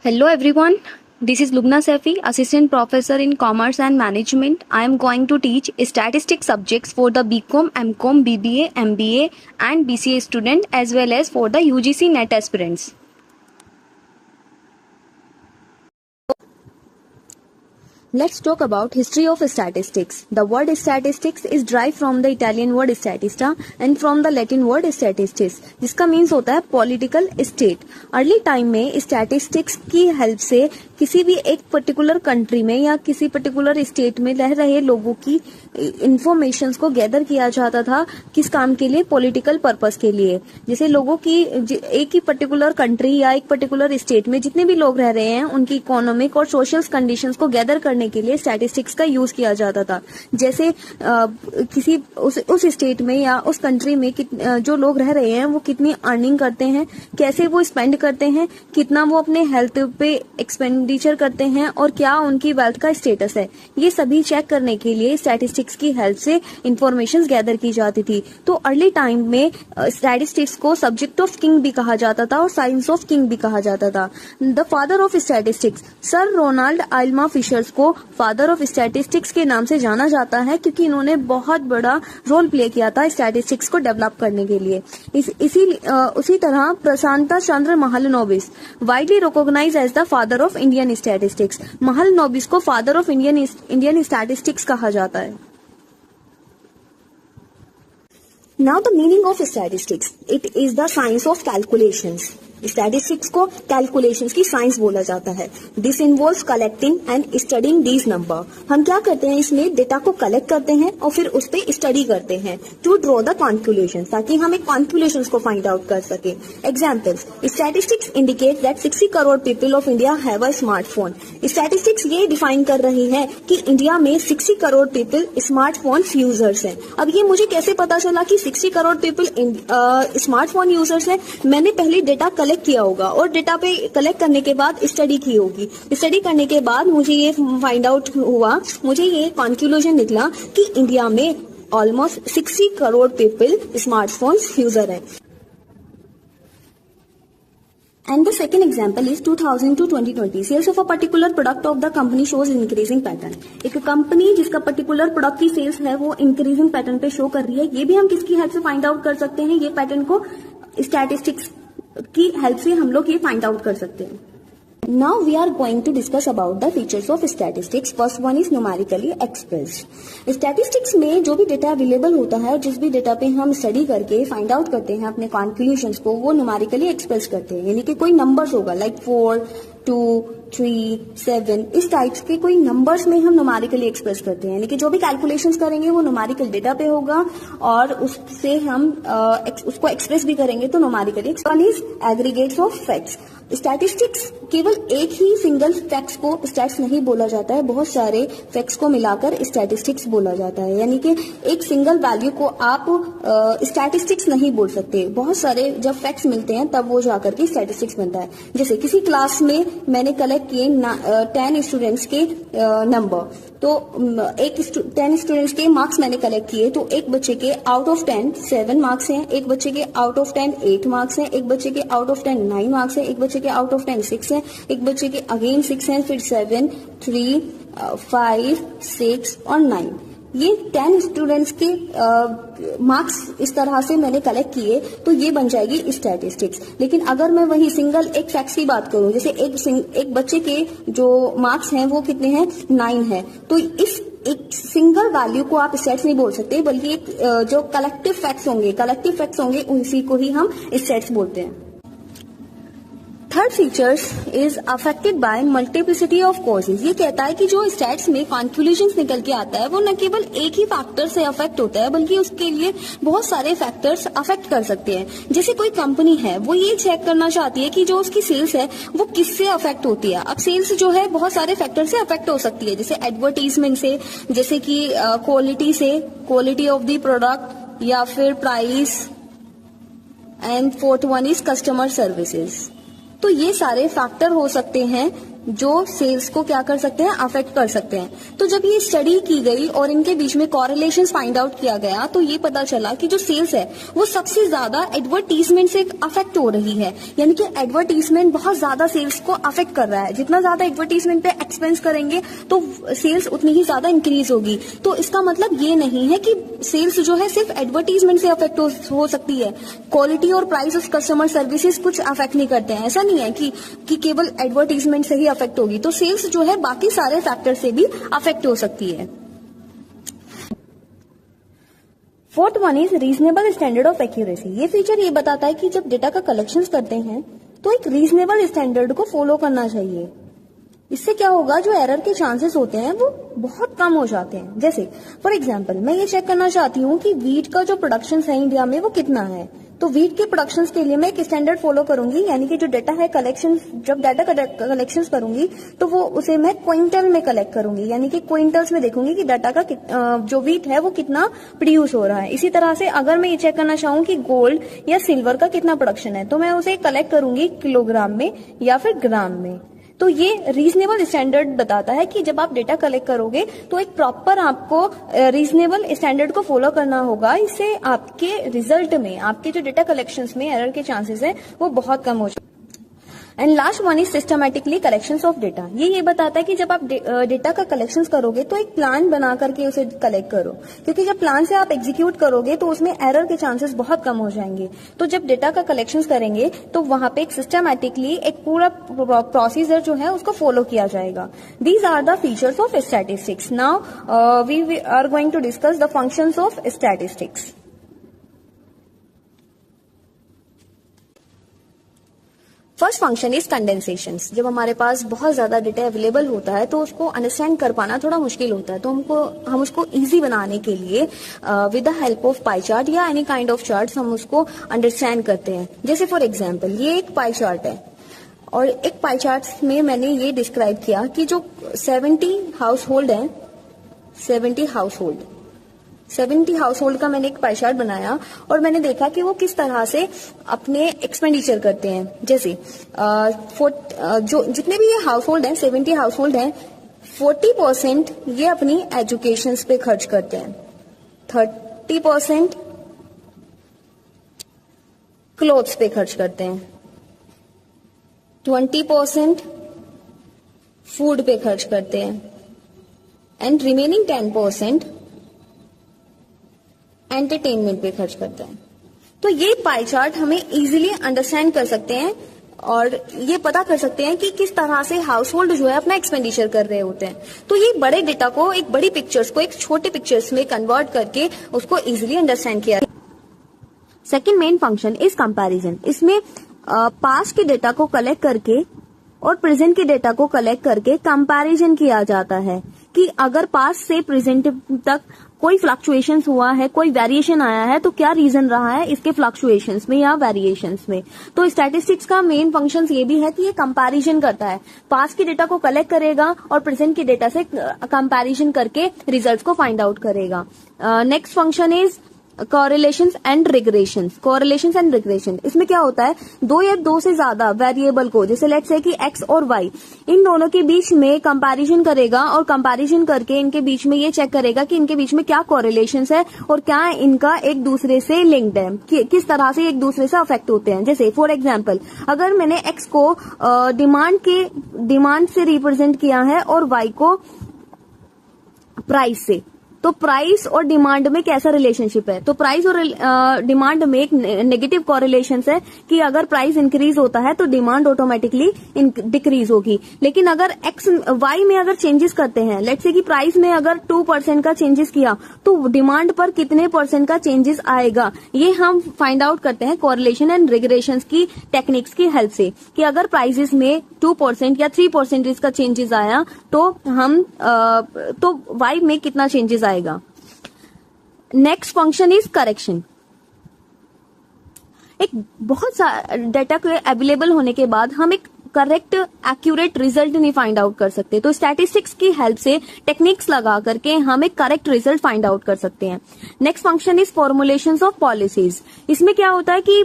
Hello everyone, this is Lubna Safi, Assistant Professor in Commerce and Management. I am going to teach statistics subjects for the BCom, MCom, BBA, MBA and BCA student as well as for the UGC NET aspirants. Let's talk about history of statistics. The word statistics is derived from the Italian word statista and from the Latin word statistis, जिसका means होता है political state. Early time में statistics की help से किसी भी एक particular country में या किसी पर्टिकुलर स्टेट में रह रहे लोगों की इंफॉर्मेशन को गैदर किया जाता था. किस काम के लिए? पॉलिटिकल पर्पस के लिए. जैसे लोगों की एक ही पर्टिकुलर कंट्री या एक पर्टिकुलर स्टेट में जितने भी लोग रह रहे हैं उनकी इकोनॉमिक और सोशल कंडीशंस को गैदर करने के लिए स्टैटिस्टिक्स का यूज किया जाता था. जैसे किसी उस स्टेट में या उस कंट्री में जो लोग रह रहे हैं वो कितनी अर्निंग करते हैं, कैसे वो स्पेंड करते हैं, कितना वो अपने हेल्थ पे एक्सपेंडिचर करते हैं और क्या उनकी वेल्थ का स्टेटस है, ये सभी चेक करने के लिए स्टैटिस्टिक्स की हेल्प से इंफॉर्मेशन गैदर की जाती थी. तो अर्ली टाइम में स्टैटिस्टिक्स को सब्जेक्ट ऑफ किंग भी कहा जाता था और साइंस ऑफ किंग भी कहा जाता था. The father of statistics sir Ronald Aylmer Fishers को फादर ऑफ स्टैटिस्टिक्स के नाम से जाना जाता है क्योंकि इन्होंने बहुत बड़ा रोल प्ले किया था स्टैटिस्टिक्स को डेवलप करने के लिए. उसी तरह Prashanta Chandra Mahalanobis widely recognise as the father of Indian statistics. Mahalanobis को फादर ऑफ इंडियन स्टैटिस्टिक्स कहा जाता है. Now the meaning of statistics. It is the science of calculations. Statistics को कैलकुलेशंस की साइंस बोला जाता है. This involves collecting and studying these number. हम क्या करते हैं, इसमें डेटा को कलेक्ट करते हैं और फिर उस पर स्टडी करते हैं टू ड्रॉ द कॉन्क्लूजन, ताकि हम एक कॉन्क्लूजन को फाइंड आउट कर सके. Examples. Statistics indicate that 60 crore people of India have a smartphone. Statistics ये डिफाइन कर रही है कि इंडिया में 60 करोड़ पीपल स्मार्टफोन यूजर्स हैं. अब ये मुझे कैसे पता चला कि 60 करोड़ पीपल स्मार्टफोन यूजर्स हैं? मैंने पहले डेटा कलेक्ट किया होगा और डेटा पे कलेक्ट करने के बाद स्टडी की होगी. स्टडी करने के बाद मुझे ये फाइंड आउट हुआ, मुझे ये कंक्लूजन निकला कि इंडिया में almost 60 crore people smartphones user है. And the second example is 2000 to 2020. Sales of a particular product of the company shows increasing pattern. एक कंपनी जिसका पर्टिकुलर प्रोडक्ट की सेल्स है वो इंक्रीजिंग पैटर्न पे शो कर रही है. ये भी हम किसकी हेल्प से फाइंड आउट कर सकते हैं? ये पैटर्न को स्टैटिस्टिक्स की हेल्प से हम लोग ये फाइंड आउट कर सकते हैं. Now we are going to discuss about the features of statistics. First one is numerically expressed. Statistics में जो भी डेटा अवेलेबल होता है, जिस भी डेटा पे हम स्टडी करके फाइंड आउट करते हैं अपने कॉन्क्लूजन्स को, वो न्यूमेरिकली एक्सप्रेस करते हैं. यानी कि कोई नंबर्स होगा लाइक 4, 2, 3, 7, इस टाइप्स के कोई नंबर्स में हम न्यूमेरिकली एक्सप्रेस करते हैं. यानी कि जो भी कैलकुलेशंस करेंगे वो न्यूमेरिकल डेटा पे होगा और उससे हम उसको एक्सप्रेस भी करेंगे तो numerically. One is aggregates of facts. Statistics केवल एक ही सिंगल फैक्ट्स को स्टैट्स नहीं बोला जाता है, बहुत सारे फैक्ट्स को मिलाकर स्टैटिस्टिक्स बोला जाता है. यानी कि एक सिंगल वैल्यू को आप स्टैटिस्टिक्स नहीं बोल सकते, बहुत सारे जब फैक्ट्स मिलते हैं तब वो जाकर के स्टैटिस्टिक्स बनता है. जैसे किसी क्लास में मैंने कलेक्ट किए 10 स्टूडेंट्स के नंबर, तो 10 स्टूडेंट्स के मार्क्स मैंने कलेक्ट किए, तो एक बच्चे के आउट ऑफ 10 7 मार्क्स हैं, एक बच्चे के आउट ऑफ 10 8 मार्क्स हैं, एक बच्चे के आउट ऑफ 10 9 मार्क्स हैं, एक बच्चे के आउट ऑफ 10 6 हैं, एक बच्चे के अगेन 6 हैं, फिर 7 3 5 6 और 9. ये 10 स्टूडेंट्स के मार्क्स इस तरह से मैंने कलेक्ट किए तो ये बन जाएगी स्टैटिस्टिक्स. लेकिन अगर मैं वही सिंगल एक फैक्ट्स की बात करूं, जैसे एक बच्चे के जो मार्क्स हैं वो कितने हैं 9 है, तो इस एक सिंगल वैल्यू को आप स्टैट्स नहीं बोल सकते, बल्कि एक जो कलेक्टिव फैक्ट्स होंगे उसी को ही हम स्टैट्स बोलते हैं. Third features is affected by multiplicity of causes. ये कहता है कि जो स्टैट्स में कॉन्क्लूजन्स निकल के आता है वो न केवल एक ही फैक्टर से अफेक्ट होता है बल्कि उसके लिए बहुत सारे फैक्टर्स अफेक्ट कर सकते हैं. जैसे कोई कंपनी है वो ये चेक करना चाहती है कि जो उसकी सेल्स है वो किससे अफेक्ट होती है. अब सेल्स जो है बहुत सारे फैक्टर से अफेक्ट हो सकती है, जैसे एडवर्टीजमेंट से, जैसे कि क्वालिटी से, क्वालिटी ऑफ द प्रोडक्ट, या फिर price, and fourth one is customer services. तो ये सारे फैक्टर हो सकते हैं जो सेल्स को क्या कर सकते हैं, अफेक्ट कर सकते हैं। तो जब ये स्टडी की गई और इनके बीच में कॉरिलेशंस फाइंड आउट किया गया तो ये पता चला कि जो सेल्स है वो सबसे ज्यादा एडवर्टीजमेंट से अफेक्ट हो रही है। यानी कि एडवर्टीजमेंट बहुत ज्यादा सेल्स को अफेक्ट कर रहा है। जितना ज्यादा एडवर्टीजमेंट पे एक्सपेंस करेंगे तो सेल्स उतनी ही ज्यादा इंक्रीज होगी। तो इसका मतलब ये नहीं है कि सेल्स जो है सिर्फ एडवर्टीजमेंट से अफेक्ट हो सकती है। क्वालिटी और प्राइस ऑफ कस्टमर सर्विसेज कुछ अफेक्ट नहीं करते हैं। ऐसा नहीं है कि केवल एडवर्टीजमेंट से ही अफेक्ट होगी। तो सेल्स जो है बाकी सारे फैक्टर से भी अफेक्ट हो सकती है। Fourth one is reasonable standard of accuracy. ये फीचर ये बताता है कि जब डेटा का कलेक्शन करते हैं तो एक रीजनेबल स्टैंडर्ड को फॉलो करना चाहिए। इससे क्या होगा, जो एरर के चांसेस होते हैं वो बहुत कम हो जाते हैं। जैसे फॉर एग्जांपल मैं ये चेक करना चाहती हूँ कि वीट का जो प्रोडक्शन है इंडिया में वो कितना है। तो वीट के प्रोडक्शन के लिए मैं एक स्टैंडर्ड फॉलो करूंगी, यानी कि जो डेटा है कलेक्शन, जब डाटा कलेक्शन करूंगी तो वो उसे मैं क्विंटल में कलेक्ट करूंगी, यानी कि क्विंटल्स में देखूंगी कि डाटा का जो वीट है वो कितना प्रोड्यूस हो रहा है। इसी तरह से अगर मैं ये चेक करना चाहूँ कि गोल्ड या सिल्वर का कितना प्रोडक्शन है तो मैं उसे कलेक्ट करूंगी किलोग्राम में या फिर ग्राम में। तो ये रीजनेबल स्टैंडर्ड बताता है कि जब आप डेटा कलेक्ट करोगे तो एक प्रॉपर आपको रीजनेबल स्टैंडर्ड को फॉलो करना होगा। इससे आपके रिजल्ट में, आपके जो डेटा कलेक्शंस में एरर के चांसेस है वो बहुत कम हो जाए। And last one is systematically collections of data. ये बताता है कि जब आप डेटा का कलेक्शंस करोगे तो एक प्लान बना करके उसे कलेक्ट करो, क्योंकि जब प्लान से आप एग्जीक्यूट करोगे तो उसमें एरर के चांसेस बहुत कम हो जाएंगे। तो जब डेटा का कलेक्शंस करेंगे तो वहां पे एक सिस्टमैटिकली एक पूरा प्रोसीजर जो है उसको फॉलो किया जाएगा। These are the features of statistics. Now we are going to discuss the functions of statistics. First function is condensation. जब हमारे पास बहुत ज्यादा डेटा अवेलेबल होता है तो उसको अंडरस्टैंड कर पाना थोड़ा मुश्किल होता है। तो हम उसको इजी बनाने के लिए with the help of pie chart या एनी काइंड ऑफ चार्ट हम उसको अंडरस्टैंड करते हैं। जैसे फॉर एग्जांपल ये एक पाई चार्ट है और एक पाई चार्ट में मैंने ये डिस्क्राइब किया कि जो 70 हाउस होल्ड है, 70 हाउस होल्ड का मैंने एक पाई चार्ट बनाया और मैंने देखा कि वो किस तरह से अपने एक्सपेंडिचर करते हैं। जैसे जो जितने भी ये हाउस होल्ड है, 70 हाउस होल्ड है, 40% ये अपनी एजुकेशन पे खर्च करते हैं, 30% क्लोथ्स पे खर्च करते हैं, 20% फूड पे खर्च करते हैं एंड रिमेनिंग 10% एंटरटेनमेंट पे खर्च करते हैं। तो ये पाई चार्ट हमें इजीली अंडरस्टैंड कर सकते हैं और ये पता कर सकते हैं कि किस तरह से हाउस होल्ड जो है अपना एक्सपेंडिचर कर रहे होते हैं। तो ये बड़े डेटा को, एक बड़ी पिक्चर्स को एक छोटे पिक्चर्स में कन्वर्ट करके उसको इजीली अंडरस्टैंड किया। Second main function is comparison. इसमें पास्ट के डेटा को कलेक्ट करके और प्रेजेंट के डेटा को कलेक्ट करके कंपैरिजन किया जाता है कि अगर पास्ट से प्रेजेंट तक कोई फ्लक्चुएशंस हुआ है, कोई वेरिएशन आया है तो क्या रीजन रहा है इसके फ्लक्चुएशंस में या वेरिएशंस में। तो स्टैटिस्टिक्स का मेन फंक्शन ये भी है कि ये कंपैरिजन करता है, पास्ट के डेटा को कलेक्ट करेगा और प्रेजेंट के डेटा से कंपैरिजन करके रिजल्ट्स को फाइंड आउट करेगा। Next function is correlations and regressions. Correlations and regression, इसमें क्या होता है, दो या दो से ज्यादा वेरिएबल को, जैसे लेट्स से कि एक्स और वाई, इन दोनों के बीच में कंपैरिजन करेगा और कंपैरिजन करके इनके बीच में ये चेक करेगा कि इनके बीच में क्या कॉरिलेशंस है और क्या इनका एक दूसरे से लिंक्ड है, किस तरह से एक दूसरे से अफेक्ट होते हैं। जैसे फॉर एग्जाम्पल अगर मैंने एक्स को डिमांड से रिप्रेजेंट किया है और वाई को प्राइस से, तो प्राइस और डिमांड में कैसा रिलेशनशिप है। तो प्राइस और डिमांड में एक नेगेटिव कॉरिलेशन है कि अगर प्राइस इंक्रीज होता है तो डिमांड ऑटोमेटिकली डिक्रीज होगी। लेकिन अगर वाई में अगर चेंजेस करते हैं, लेट्स से कि प्राइस में अगर 2% का चेंजेस किया तो डिमांड पर कितने % का चेंजेस आएगा, ये हम फाइंड आउट करते हैं कॉरिलेशन एंड रिग्रेशन की टेक्निक्स की हेल्प से, कि अगर प्राइसेस में 2% या 3% का चेंजेस आया तो तो वाई में कितना चेंजेस आएगा। Next function is correction. एक बहुत सारा डेटा के अवेलेबल होने के बाद हम एक करेक्ट एक्यूरेट रिजल्ट नहीं फाइंड आउट कर सकते। तो स्टैटिस्टिक्स की हेल्प से टेक्निक्स लगा करके हम एक करेक्ट रिजल्ट फाइंड आउट कर सकते हैं। Next function is formulations of policies. इसमें क्या होता है कि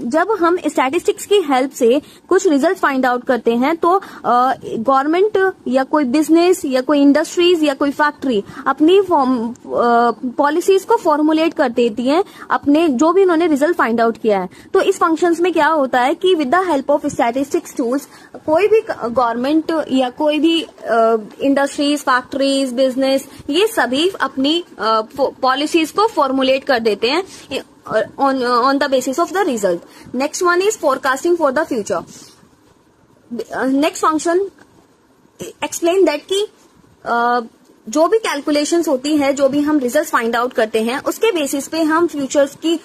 जब हम स्टैटिस्टिक्स की हेल्प से कुछ रिजल्ट फाइंड आउट करते हैं तो गवर्नमेंट या कोई बिजनेस या कोई इंडस्ट्रीज या कोई फैक्ट्री अपनी पॉलिसीज को फॉर्मुलेट कर देती है अपने जो भी उन्होंने रिजल्ट फाइंड आउट किया है। तो इस फंक्शंस में क्या होता है कि with the help of statistics tools कोई भी गवर्नमेंट या कोई भी इंडस्ट्रीज फैक्ट्रीज बिजनेस ये सभी अपनी पॉलिसीज को फॉर्मुलेट कर देते हैं on the basis of the result. Next one is forecasting for the future. Next function explain that कि जो भी कैलकुलेशंस होती है जो भी हम रिजल्ट फाइंड आउट करते हैं उसके बेसिस पे हम फ्यूचर्स की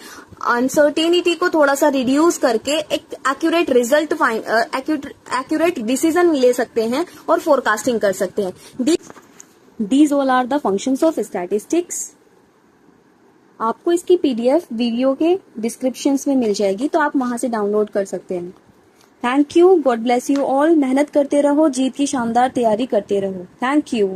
अनसर्टेनिटी को थोड़ा सा रिड्यूस करके एक एक्यूरेट रिजल्ट एक्यूरेट डिसीजन ले सकते हैं और फोरकास्टिंग कर सकते हैं। These all are the functions of statistics. आपको इसकी पीडीएफ वीडियो के डिस्क्रिप्शंस में मिल जाएगी तो आप वहां से डाउनलोड कर सकते हैं। Thank you, God bless you all. मेहनत करते रहो, जीत की शानदार तैयारी करते रहो। Thank you.